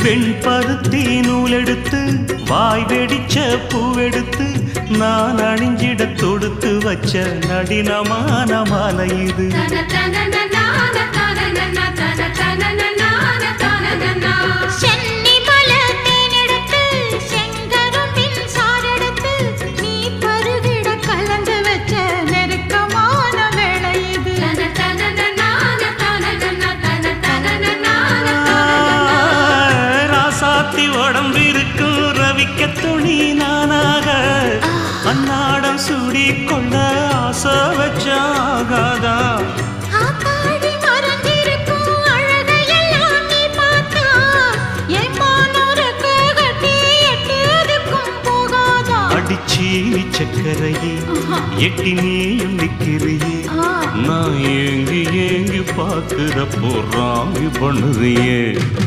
வெண்பருத்தி நூலெடுத்து வாய் வெடிச்ச பூவெடுத்து நான் அணிஞ்சிட தொடுத்து வச்ச நடினமான மாலை இது. உடம்பிருக்கும் ரவிக்க துணி நானாக அன்னாடம் சூடி கொள்ள ஆசை வச்சாகாதா. அடிச்சீனி சக்கரையே எட்டி நீயும் நிக்கிறியே நான் ஏங்கி ஏங்கி பார்க்கிறப்போ ராங்கி பண்ணுறியே.